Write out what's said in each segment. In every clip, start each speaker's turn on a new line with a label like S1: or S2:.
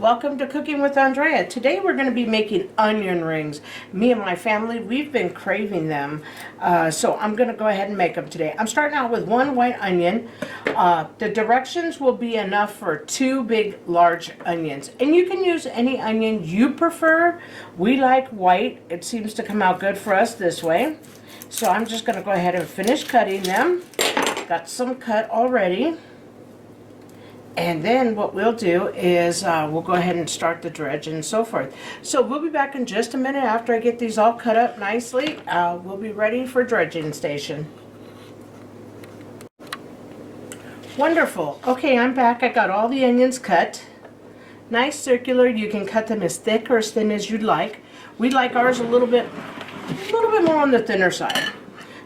S1: Welcome to Cooking with Andrea. Today we're going to be making onion rings. Me and my family, we've been craving them. So I'm going to go ahead and make them today. I'm starting out with one white onion. The directions will be enough for two big large onions. And you can use any onion you prefer. We like white. It seems to come out good for us this way. So I'm just going to go ahead and finish cutting them. Got some cut already. And then what we'll do is we'll go ahead and start the dredge and so forth. So we'll be back in just a minute after I get these all cut up nicely. We'll be ready for dredging station. Wonderful. Okay, I'm back. I got all the onions cut. Nice circular. You can cut them as thick or as thin as you'd like. We like ours a little bit more on the thinner side.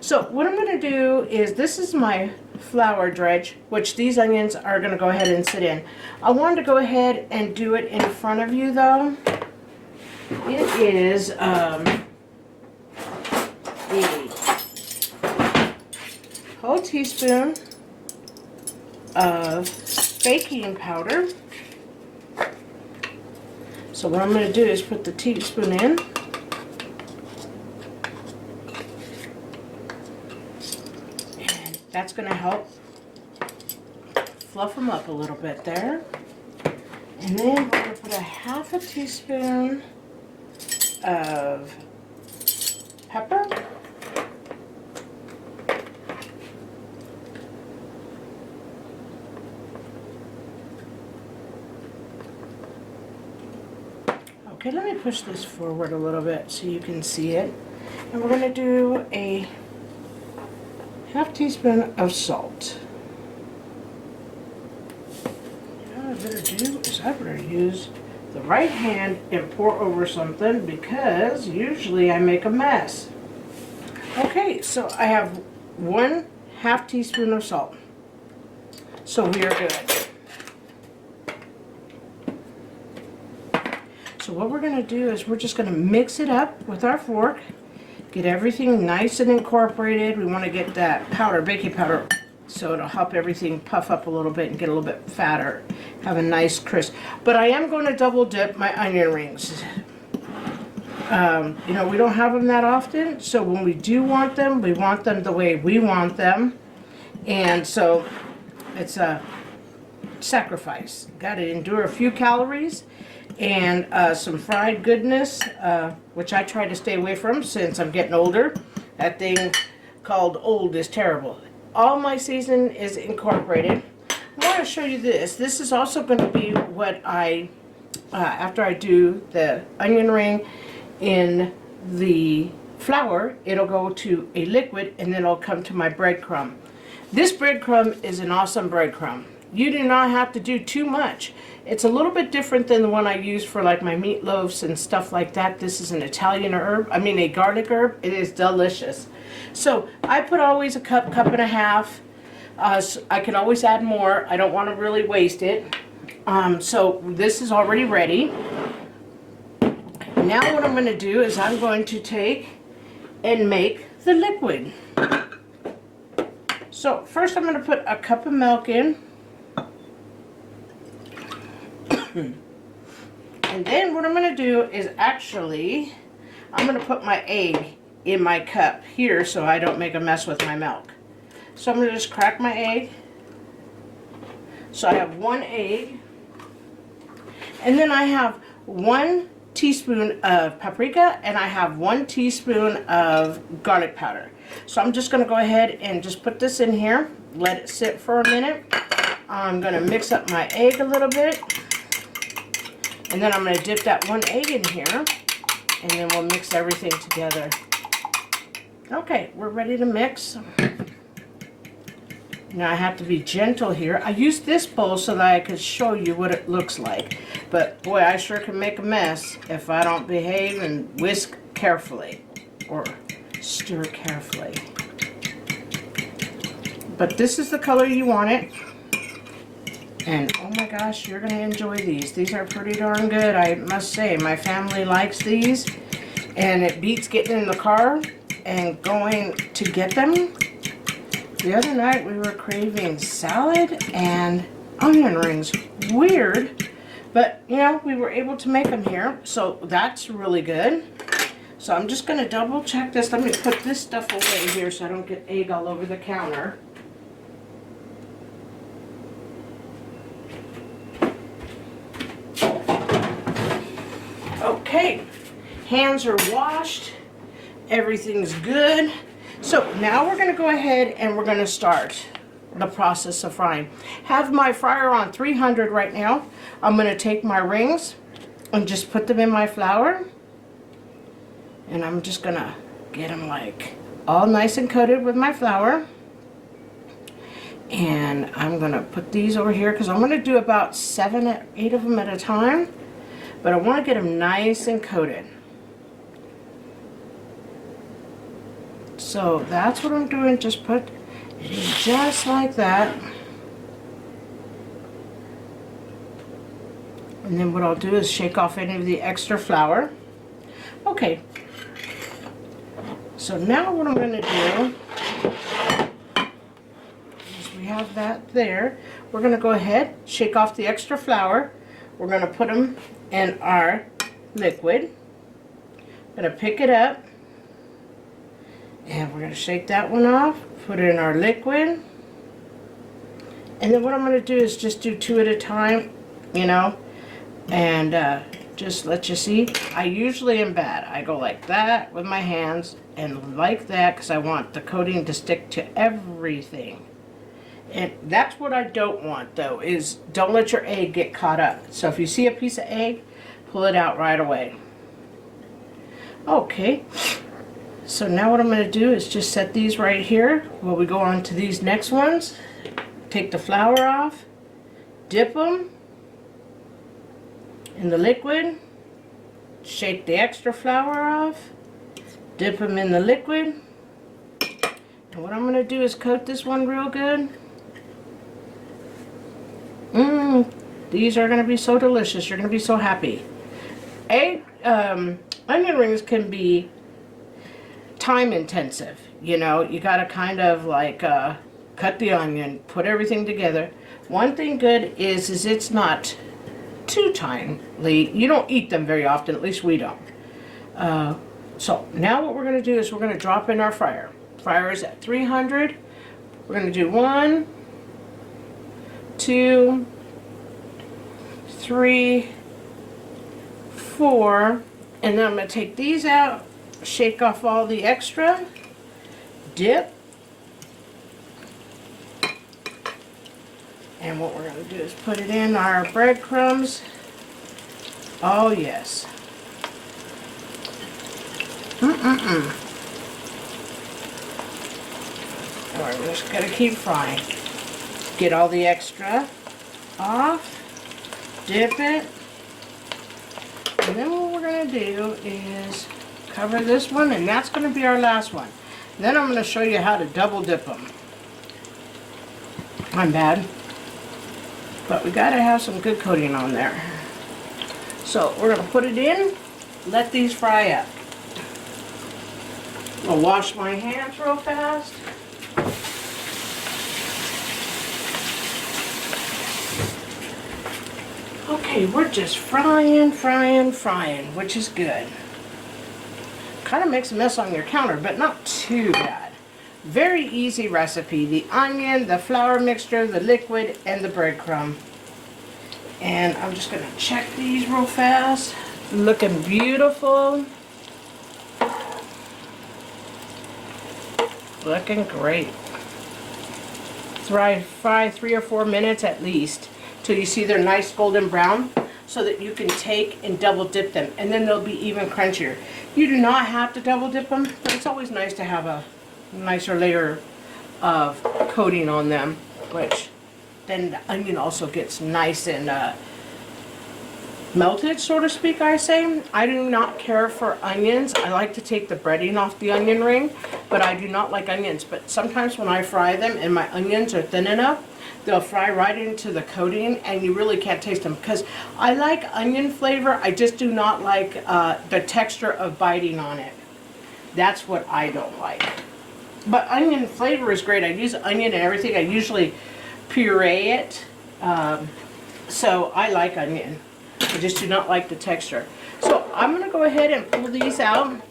S1: So what I'm going to do is, this is my flour dredge, which these onions are going to go ahead and sit in. I wanted to go ahead and do it in front of you though. It is a whole teaspoon of baking powder. So what I'm going to do is put the teaspoon in. That's going to help fluff them up a little bit there. And then we're going to put a half a teaspoon of pepper. Okay, let me push this forward a little bit so you can see it. And we're going to do a half teaspoon of salt. What I better do is I better use the right hand and pour over something, because usually I make a mess. Okay, so I have 1/2 teaspoon of salt. So we are good. So what we're going to do is we're just going to mix it up with our fork. Get everything nice and incorporated. We want to get that powder, baking powder, so it'll help everything puff up a little bit and get a little bit fatter. Have a nice crisp. But I am going to double dip my onion rings. You know, we don't have them that often, so when we do want them, we want them the way we want them. And so it's a sacrifice. Got to endure a few calories and some fried goodness, which I try to stay away from since I'm getting older. That thing called old is terrible. All my seasoning is incorporated. I want to show you this. This is also going to be what I, after I do the onion ring in the flour, it'll go to a liquid and then it'll come to my breadcrumb. This breadcrumb is an awesome breadcrumb. You do not have to do too much. It's a little bit different than the one I use for like my meatloafs and stuff like that. This is an Italian herb, a garlic herb. It is delicious. So I put always a cup and a half. So I can always add more. I don't want to really waste it. So this is already ready. Now what I'm going to do is I'm going to take and make the liquid. So first I'm going to put a cup of milk in. And then what I'm going to do is I'm going to put my egg in my cup here so I don't make a mess with my milk. So I'm going to just crack my egg. So I have 1 egg. And then I have 1 teaspoon of paprika and I have 1 teaspoon of garlic powder. So I'm just going to go ahead and just put this in here. Let it sit for a minute. I'm going to mix up my egg a little bit. And then I'm going to dip that 1 egg in here, and then we'll mix everything together. Okay, we're ready to mix. Now I have to be gentle here. I used this bowl so that I could show you what it looks like. But boy, I sure can make a mess if I don't behave and whisk carefully or stir carefully. But this is the color you want it. And oh my gosh, you're going to enjoy these. These are pretty darn good, I must say. My family likes these, and it beats getting in the car and going to get them. The other night we were craving salad and onion rings. Weird, But, you know, we were able to make them here, so that's really good. So I'm just going to double check this. Let me put this stuff away here so I don't get egg all over the counter. Okay, hands are washed. Everything's good. So now we're going to go ahead and we're going to start the process of frying. Have my fryer on 300 right now. I'm going to take my rings and just put them in my flour. And I'm just going to get them like all nice and coated with my flour. And I'm going to put these over here because I'm going to do about 7 or 8 of them at a time. But I want to get them nice and coated. So that's what I'm doing. Just put it in just like that. And then what I'll do is shake off any of the extra flour. Okay. So now what I'm going to do is we have that there. We're going to go ahead, shake off the extra flour. We're going to put them in our liquid. I'm going to pick it up. And we're going to shake that one off, put it in our liquid. And then what I'm going to do is just do 2 at a time, you know, and just let you see. I usually am bad. I go like that with my hands and like that because I want the coating to stick to everything. And that's what I don't want though, is don't let your egg get caught up. So if you see a piece of egg, pull it out right away. Okay. So now what I'm going to do is just set these right here while we go on to these next ones. Take the flour off, dip them in the liquid, shake the extra flour off, dip them in the liquid. And what I'm going to do is coat this one real good. These are going to be so delicious. You're going to be so happy. Onion rings can be time intensive, you know. You got to kind of like cut the onion, put everything together. One thing good is it's not too timely. You don't eat them very often, at least we don't. So now what we're going to do is we're going to drop in our fryer. Fryer is at 300. We're going to do 1, 2, 3, 4, and then I'm going to take these out, shake off all the extra, dip, and what we're going to do is put it in our breadcrumbs. Oh yes. We're just going to keep frying. Get all the extra off, dip it, and then what we're going to do is cover this one, and that's going to be our last one. Then I'm going to show you how to double dip them. I'm bad, but we got to have some good coating on there. So we're going to put it in, let these fry up. I'll wash my hands real fast. Okay, we're just frying, which is good. Kind of makes a mess on your counter, but not too bad. Very easy recipe. The onion, the flour mixture, the liquid, and the breadcrumb. And I'm just going to check these real fast. Looking beautiful. Looking great. Fry 3 or 4 minutes at least till you see they're nice golden brown, so that you can take and double dip them, and then they'll be even crunchier. You do not have to double dip them, but it's always nice to have a nicer layer of coating on them, which then the onion also gets nice and melted, so to speak, I say. I do not care for onions. I like to take the breading off the onion ring, but I do not like onions. But sometimes when I fry them and my onions are thin enough, they'll fry right into the coating and you really can't taste them. Because I like onion flavor, I just do not like the texture of biting on it. That's what I don't like. But onion flavor is great. I use onion and everything. I usually puree it. So I like onion. I just do not like the texture. So I'm going to go ahead and pull these out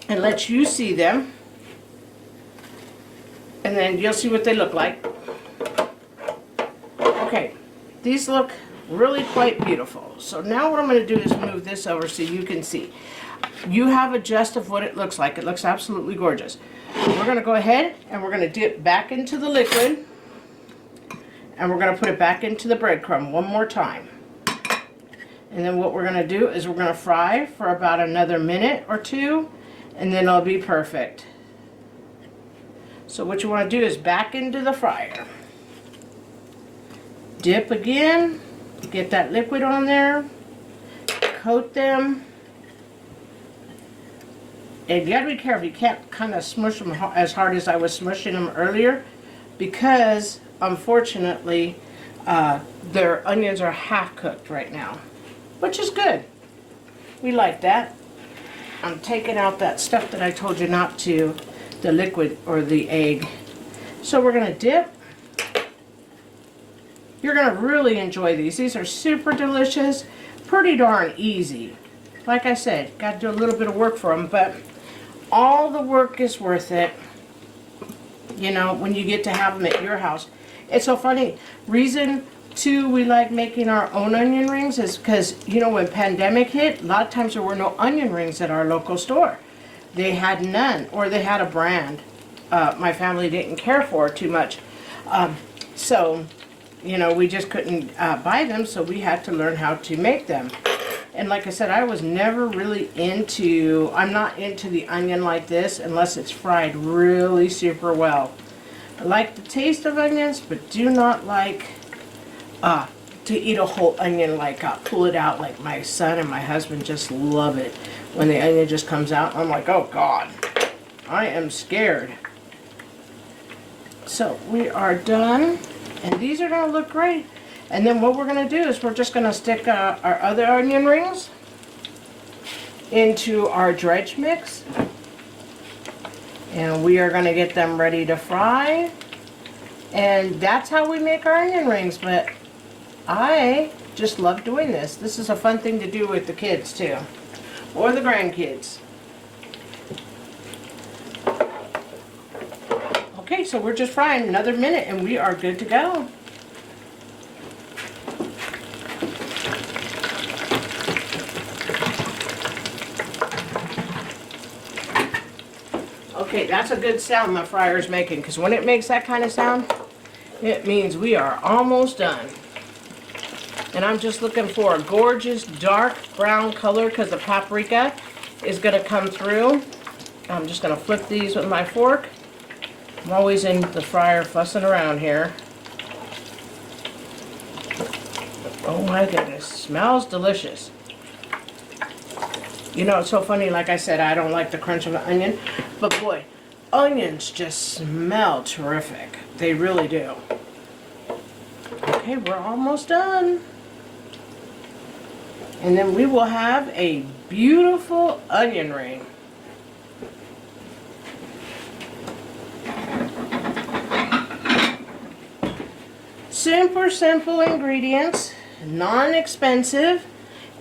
S1: and let you see them. And then you'll see what they look like. Okay, these look really quite beautiful. So now what I'm going to do is move this over so you can see. You have a gist of what it looks like. It looks absolutely gorgeous. We're going to go ahead and we're going to dip back into the liquid. And we're going to put it back into the breadcrumb one more time. And then what we're going to do is we're going to fry for about another minute or two. And then it'll be perfect. So what you want to do is back into the fryer. Dip again. Get that liquid on there. Coat them. And you got to be careful. You can't kind of smush them as hard as I was smushing them earlier. Because, unfortunately, their onions are half cooked right now. Which is good. We like that. I'm taking out that stuff that I told you not to. The liquid or the egg. So we're going to dip. You're going to really enjoy these. These are super delicious. Pretty darn easy. Like I said, got to do a little bit of work for them, but all the work is worth it. You know, when you get to have them at your house. It's so funny. Reason two, we like making our own onion rings is because, you know, when pandemic hit, a lot of times there were no onion rings at our local store. They had none, or they had a brand my family didn't care for too much. So, you know, we just couldn't buy them, so we had to learn how to make them. And like I said, I was never really into, I'm not into the onion like this unless it's fried really super well. I like the taste of onions, but do not like to eat a whole onion, like pull it out. Like my son and my husband just love it when the onion just comes out. I'm like, oh God, I am scared. So we are done, and these are going to look great. And then what we're going to do is we're just going to stick our other onion rings into our dredge mix. And we are going to get them ready to fry. And that's how we make our onion rings. But I just love doing this. This is a fun thing to do with the kids too. Or the grandkids. Okay, so we're just frying another minute and we are good to go. Okay, that's a good sound my fryer's making, because when it makes that kind of sound, it means we are almost done. And I'm just looking for a gorgeous dark brown color because the paprika is going to come through. I'm just going to flip these with my fork. I'm always in the fryer fussing around here. Oh my goodness, smells delicious. You know, it's so funny, like I said, I don't like the crunch of an onion, but boy, onions just smell terrific. They really do. Okay, we're almost done. And then we will have a beautiful onion ring. Super simple ingredients, non-expensive,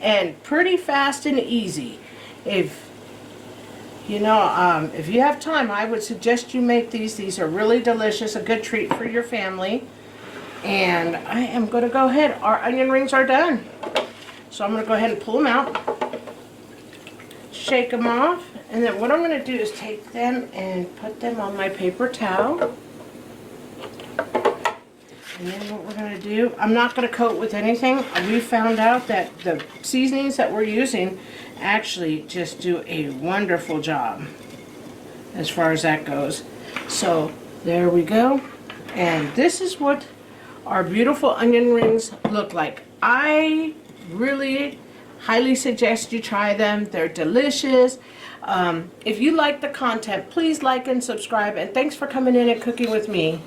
S1: and pretty fast and easy. If you know, if you have time, I would suggest you make these. These are really delicious, a good treat for your family. And I am going to go ahead. Our onion rings are done. So I'm going to go ahead and pull them out, shake them off, and then what I'm going to do is take them and put them on my paper towel. And then what we're going to do, I'm not going to coat with anything. We found out that the seasonings that we're using actually just do a wonderful job as far as that goes. So there we go. And this is what our beautiful onion rings look like. I really highly suggest you try them. They're delicious. If you like the content, please like and subscribe. And thanks for coming in and cooking with me.